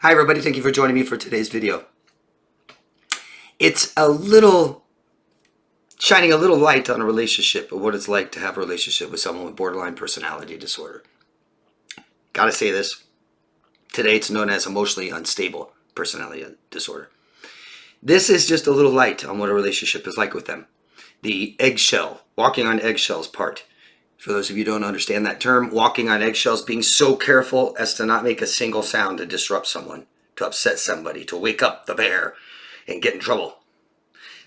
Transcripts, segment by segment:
Hi everybody, thank you for joining me for today's video. It's a little, shining a little light on a relationship of what it's like to have a relationship with someone with borderline personality disorder. Gotta say this, today it's known as emotionally unstable personality disorder. This is just a little light on what a relationship is like with them. The eggshell, walking on eggshells part. For those of you who don't understand that term, walking on eggshells, being so careful as to not make a single sound to disrupt someone, to upset somebody, to wake up the bear and get in trouble.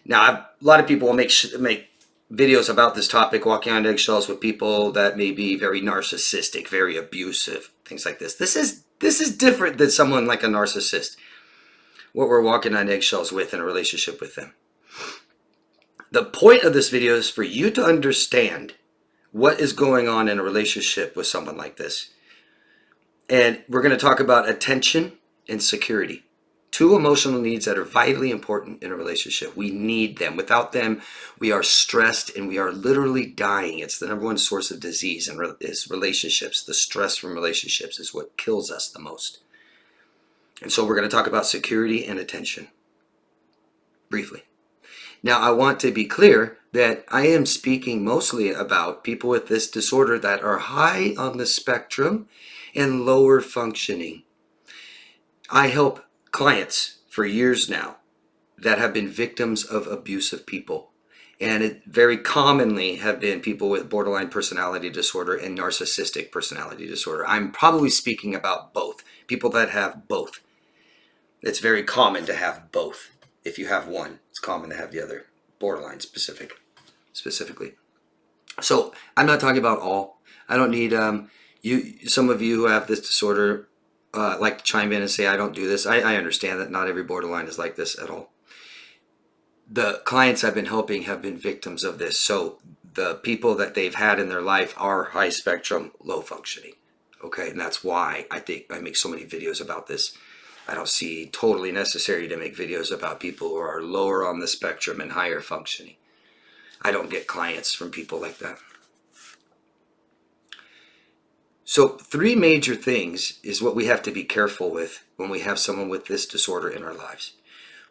Now, a lot of people will make videos about this topic, walking on eggshells, with people that may be very narcissistic, very abusive, things like this. This is different than someone like a narcissist, what we're walking on eggshells with in a relationship with them. The point of this video is for you to understand what is going on in a relationship with someone like this. And we're going to talk about attention and security. Two emotional needs that are vitally important in a relationship. We need them. Without them, we are stressed and we are literally dying. It's the #1 source of disease in relationships. The stress from relationships is what kills us the most. And so we're going to talk about security and attention briefly. Now, I want to be clear that I am speaking mostly about people with this disorder that are high on the spectrum and lower functioning. I help clients for years now that have been victims of abusive people. And it very commonly have been people with borderline personality disorder and narcissistic personality disorder. I'm probably speaking about both, people that have both. It's very common to have both. If you have one, it's common to have the other, borderline specifically. So I'm not talking about all. I don't need some of you who have this disorder like to chime in and say, I don't do this. I understand that not every borderline is like this at all. The clients I've been helping have been victims of this. So the people that they've had in their life are high spectrum, low functioning. Okay, and that's why I think I make so many videos about this. I don't see totally necessary to make videos about people who are lower on the spectrum and higher functioning. I don't get clients from people like that. So 3 major things is what we have to be careful with when we have someone with this disorder in our lives.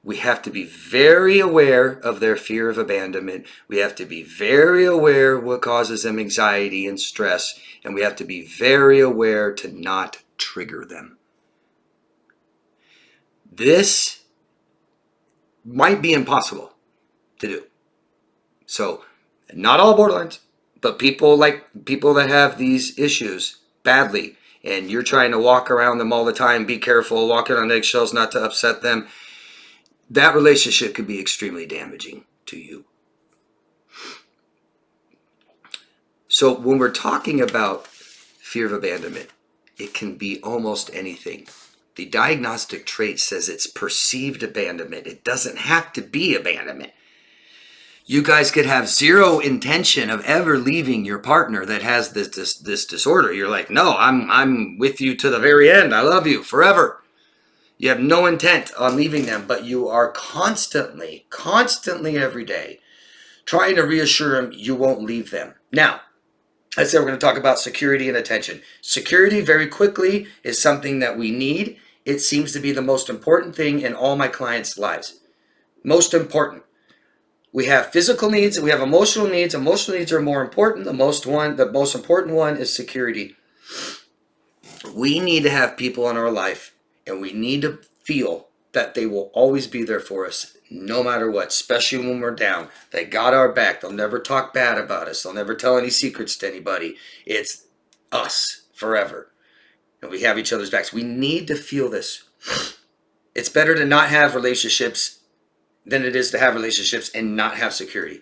We have to be very aware of their fear of abandonment. We have to be very aware what causes them anxiety and stress. And we have to be very aware to not trigger them. This might be impossible to do. So not all borderlines, but people that have these issues badly, and you're trying to walk around them all the time, be careful, walking on eggshells not to upset them, that relationship could be extremely damaging to you. So when we're talking about fear of abandonment, it can be almost anything. The diagnostic trait says it's perceived abandonment. It doesn't have to be abandonment. You guys could have zero intention of ever leaving your partner that has this disorder. You're like, no, I'm with you to the very end. I love you forever. You have no intent on leaving them, but you are constantly every day trying to reassure them you won't leave them. Now, I said we're going to talk about security and attention. Security, very quickly, is something that we need. It seems to be the most important thing in all my clients' lives. Most important. We have physical needs and we have emotional needs. Emotional needs are more important. The most important one is security. We need to have people in our life, and we need to feel that they will always be there for us no matter what, especially when we're down. They got our back. They'll never talk bad about us. They'll never tell any secrets to anybody. It's us forever. And we have each other's backs. We need to feel this. It's better to not have relationships than it is to have relationships and not have security.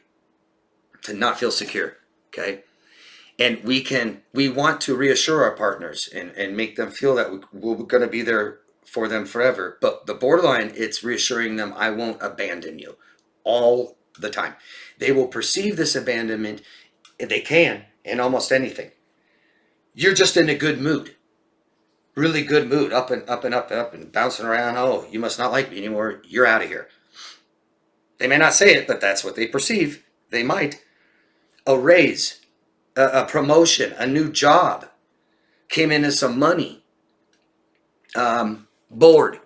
To not feel secure. Okay? And we want to reassure our partners and make them feel that we're going to be there for them forever. But the borderline, it's reassuring them, I won't abandon you all the time. They will perceive this abandonment, and they can, in almost anything. You're just in a good mood. Really good mood, up and up and up and up and bouncing around. Oh, you must not like me anymore. You're out of here. They may not say it, but that's what they perceive. They might. A raise, a promotion, a new job, came in as some money. Bored.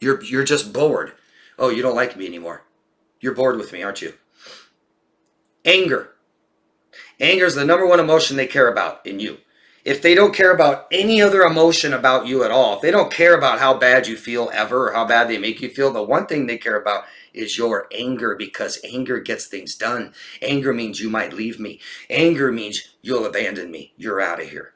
You're just bored. Oh, you don't like me anymore. You're bored with me, aren't you? Anger. Anger is the number one emotion they care about in you. If they don't care about any other emotion about you at all, if they don't care about how bad you feel ever or how bad they make you feel, the one thing they care about is your anger, because anger gets things done. Anger means you might leave me. Anger means you'll abandon me. You're out of here.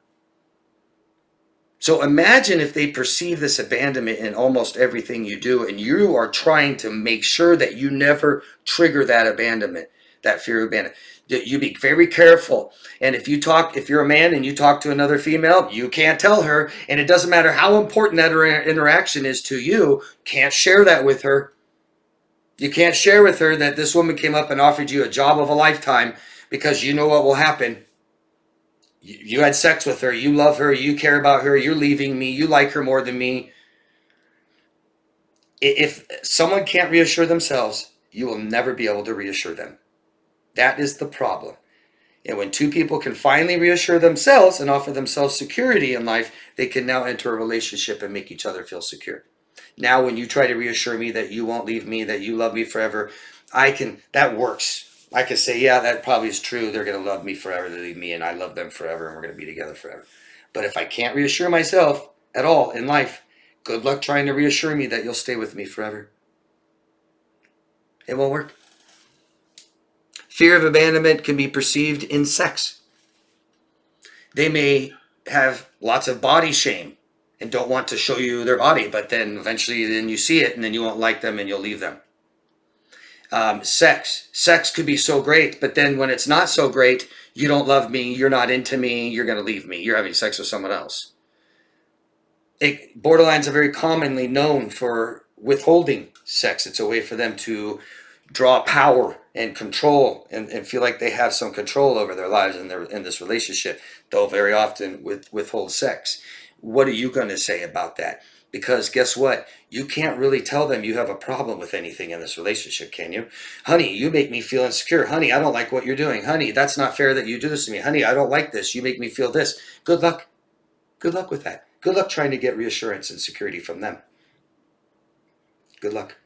So imagine if they perceive this abandonment in almost everything you do, and you are trying to make sure that you never trigger that abandonment, that fear of abandonment. You be very careful. And if you're a man and you talk to another female, you can't tell her, and it doesn't matter how important that interaction is to you, can't share that with her. You can't share with her that this woman came up and offered you a job of a lifetime, because you know what will happen. You had sex with her, you love her, you care about her, you're leaving me, you like her more than me. If someone can't reassure themselves, you will never be able to reassure them. That is the problem. And when two people can finally reassure themselves and offer themselves security in life, they can now enter a relationship and make each other feel secure. Now, when you try to reassure me that you won't leave me, that you love me forever, that works. I can say, yeah, that probably is true. They're going to love me forever. They leave me and I love them forever and we're going to be together forever. But if I can't reassure myself at all in life, good luck trying to reassure me that you'll stay with me forever. It won't work. Fear of abandonment can be perceived in sex. They may have lots of body shame and don't want to show you their body, but then eventually you see it and then you won't like them and you'll leave them. Sex could be so great, but then when it's not so great, you don't love me, you're not into me, you're going to leave me, you're having sex with someone else. Borderlines are very commonly known for withholding sex. It's a way for them to draw power and control and feel like they have some control over their lives and in this relationship. They'll very often withhold sex. What are you going to say about that? Because guess what? You can't really tell them you have a problem with anything in this relationship, can you? Honey, you make me feel insecure. Honey, I don't like what you're doing. Honey, that's not fair that you do this to me. Honey, I don't like this. You make me feel this. Good luck. Good luck with that. Good luck trying to get reassurance and security from them. Good luck.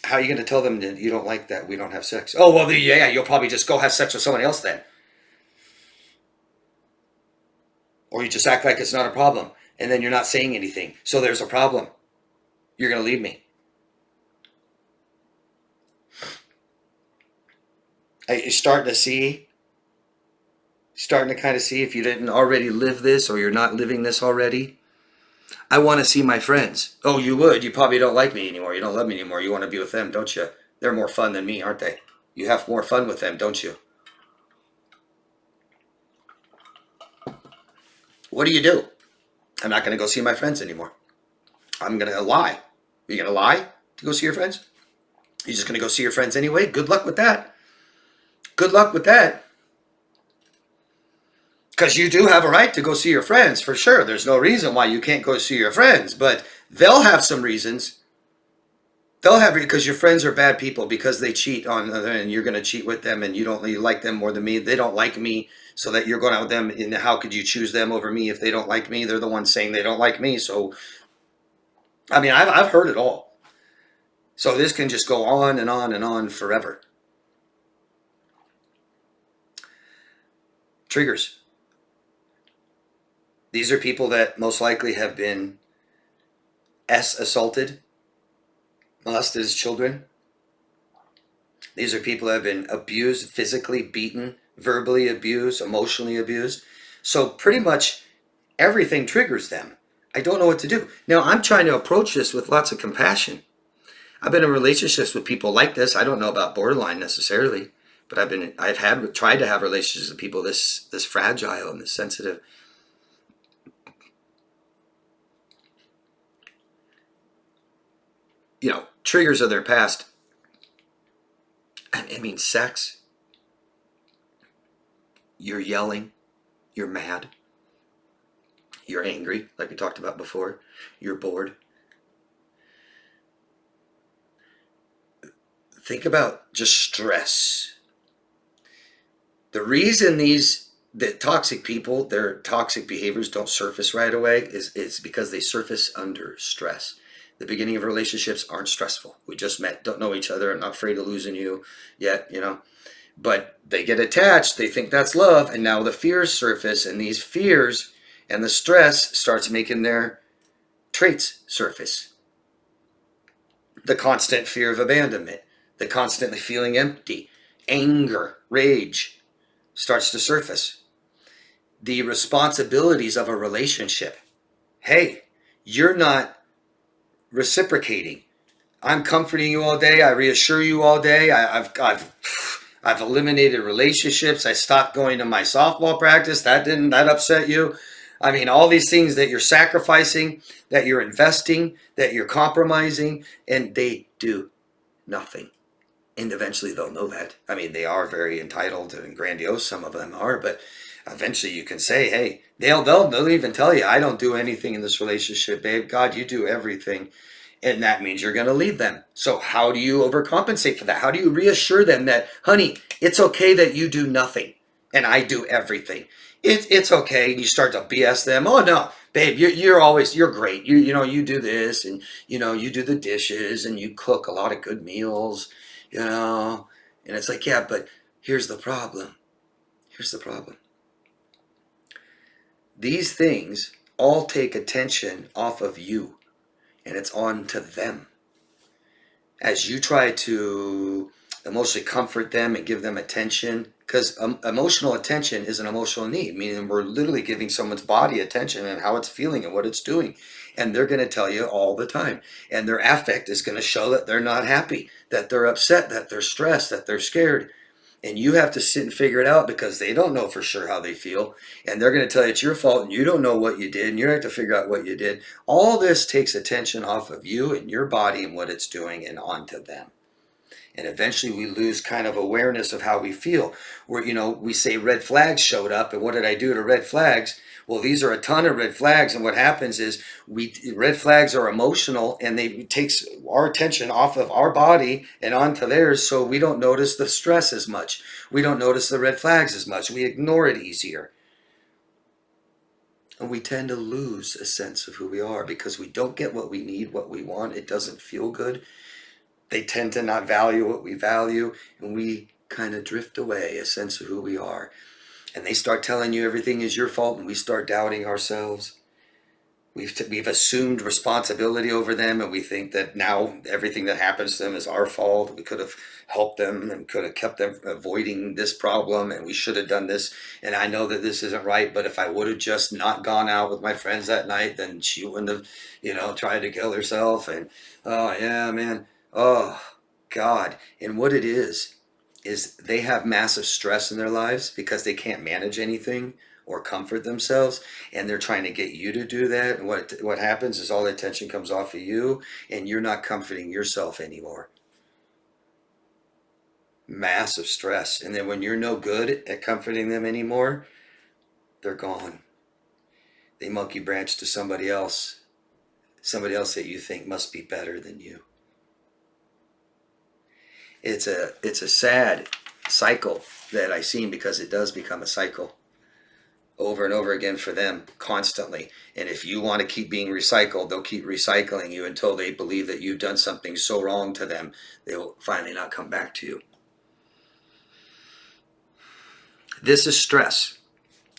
How are you going to tell them that you don't like that we don't have sex? Oh, well, yeah, you'll probably just go have sex with someone else then. Or you just act like it's not a problem, and then you're not saying anything. So there's a problem. You're going to leave me. You're starting to kind of see, if you didn't already live this or you're not living this already. I want to see my friends. Oh, you would? You probably don't like me anymore. You don't love me anymore. You want to be with them, don't you? They're more fun than me, aren't they? You have more fun with them, don't you? What do? I'm not going to go see my friends anymore. I'm going to lie. Are you going to lie to go see your friends? You're just going to go see your friends anyway? Good luck with that. Good luck with that. Because you do have a right to go see your friends, for sure. There's no reason why you can't go see your friends, but they'll have some reasons. They'll have, because your friends are bad people, because they cheat on other, and you're going to cheat with them, and you like them more than me. They don't like me, so that you're going out with them. And how could you choose them over me if they don't like me? They're the ones saying they don't like me. So, I mean, I've heard it all. So this can just go on and on and on forever. Triggers. These are people that most likely have been assaulted, molested as children. These are people that have been abused, physically beaten, verbally abused, emotionally abused. So pretty much everything triggers them. I don't know what to do. Now, I'm trying to approach this with lots of compassion. I've been in relationships with people like this. I don't know about borderline necessarily, but I've tried to have relationships with people this fragile and this sensitive. Triggers of their past. I mean, sex. You're yelling. You're mad. You're angry, like we talked about before. You're bored. Think about just stress. The reason these the toxic people, their toxic behaviors don't surface right away is because they surface under stress. The beginning of relationships aren't stressful. We just met, don't know each other. I'm not afraid of losing you yet, But they get attached. They think that's love. And now the fears surface. And these fears and the stress starts making their traits surface. The constant fear of abandonment. The constantly feeling empty. Anger, rage starts to surface. The responsibilities of a relationship. Hey, you're not reciprocating. I'm comforting you all day. I reassure you all day. I've eliminated relationships. I stopped going to my softball practice. That upset you. I mean, all these things that you're sacrificing, that you're investing, that you're compromising, and they do nothing. And eventually they'll know that. I mean, they are very entitled and grandiose. Some of them are, but eventually you can say, hey, they'll even tell you, I don't do anything in this relationship, babe. God, you do everything. And that means you're going to leave them. So how do you overcompensate for that? How do you reassure them that, honey, it's okay that you do nothing and I do everything? It's okay. And you start to BS them. Oh no, babe, you're great. You do this, and you do the dishes, and you cook a lot of good meals, And it's like, yeah, but here's the problem. Here's the problem. These things all take attention off of you, and it's on to them. As you try to emotionally comfort them and give them attention, because emotional attention is an emotional need, meaning we're literally giving someone's body attention and how it's feeling and what it's doing. And they're going to tell you all the time. And their affect is going to show that they're not happy, that they're upset, that they're stressed, that they're scared. And you have to sit and figure it out because they don't know for sure how they feel. And they're going to tell you it's your fault and you don't know what you did. And you have to figure out what you did. All this takes attention off of you and your body and what it's doing and onto them. And eventually we lose kind of awareness of how we feel. Where, we say red flags showed up. And what did I do to red flags? Well, these are a ton of red flags. And what happens is red flags are emotional and they takes our attention off of our body and onto theirs. So we don't notice the stress as much. We don't notice the red flags as much. We ignore it easier. And we tend to lose a sense of who we are because we don't get what we need, what we want. It doesn't feel good. They tend to not value what we value, and we kind of drift away, a sense of who we are. And they start telling you everything is your fault, and we start doubting ourselves. We've assumed responsibility over them, and we think that now everything that happens to them is our fault. We could have helped them and could have kept them avoiding this problem, and we should have done this. And I know that this isn't right, but if I would have just not gone out with my friends that night, then she wouldn't have, tried to kill herself. And oh yeah, man. Oh, God. And what it is they have massive stress in their lives because they can't manage anything or comfort themselves. And they're trying to get you to do that. And what happens is all the attention comes off of you and you're not comforting yourself anymore. Massive stress. And then when you're no good at comforting them anymore, they're gone. They monkey branch to somebody else that you think must be better than you. It's a sad cycle that I've seen because it does become a cycle over and over again for them constantly. And if you want to keep being recycled, they'll keep recycling you until they believe that you've done something so wrong to them, they will finally not come back to you. This is stress.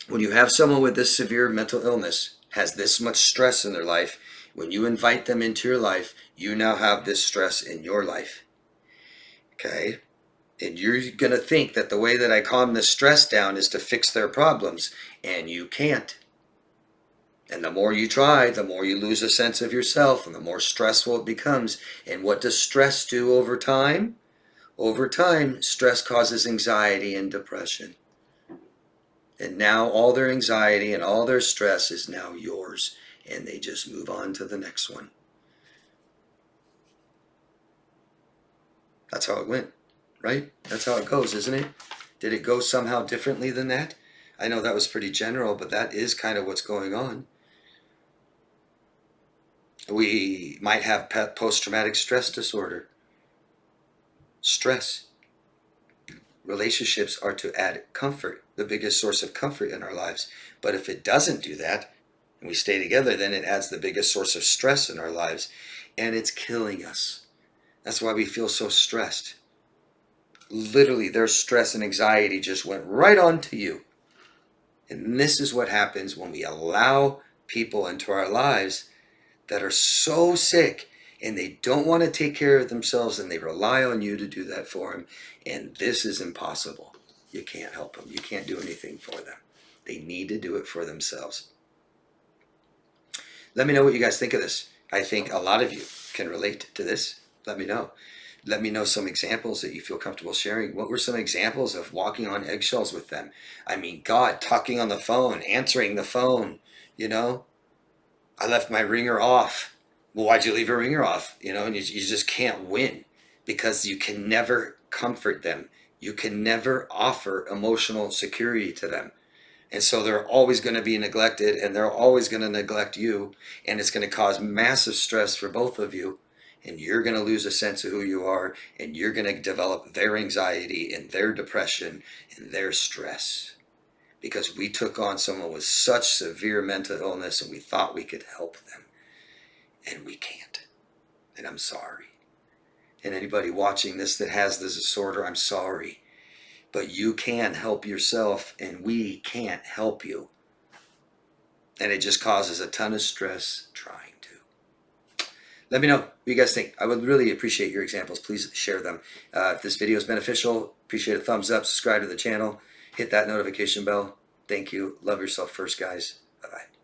When you have someone with this severe mental illness, has this much stress in their life, when you invite them into your life, you now have this stress in your life. Okay? And you're going to think that the way that I calm this stress down is to fix their problems. And you can't. And the more you try, the more you lose a sense of yourself and the more stressful it becomes. And what does stress do over time? Over time, stress causes anxiety and depression. And now all their anxiety and all their stress is now yours. And they just move on to the next one. That's how it went. Right? That's how it goes, isn't it? Did it go somehow differently than that? I know that was pretty general, but that is kind of what's going on. We might have post-traumatic stress disorder. Stress. relationships are to add comfort, the biggest source of comfort in our lives. But if it doesn't do that, and we stay together, then it adds the biggest source of stress in our lives, and it's killing us. That's why we feel so stressed. Literally, their stress and anxiety just went right on to you. And this is what happens when we allow people into our lives that are so sick and they don't want to take care of themselves, and they rely on you to do that for them. And this is impossible. You can't help them. You can't do anything for them. They need to do it for themselves. Let me know what you guys think of this. I think a lot of you can relate to this. Let me know. Let me know some examples that you feel comfortable sharing. What were some examples of walking on eggshells with them? I mean, God, talking on the phone, answering the phone, you know? I left my ringer off. Well, why'd you leave your ringer off? You know, and you just can't win because you can never comfort them. You can never offer emotional security to them. And so they're always going to be neglected, and they're always going to neglect you. And it's going to cause massive stress for both of you. And you're going to lose a sense of who you are, and you're going to develop their anxiety and their depression and their stress. Because we took on someone with such severe mental illness and we thought we could help them. And we can't. And I'm sorry. And anybody watching this that has this disorder, I'm sorry. But you can help yourself, and we can't help you. And it just causes a ton of stress trying to. Let me know what you guys think. I would really appreciate your examples. Please share them. If this video is beneficial, appreciate a thumbs up, subscribe to the channel, hit that notification bell. Thank you. Love yourself first, guys. Bye-bye.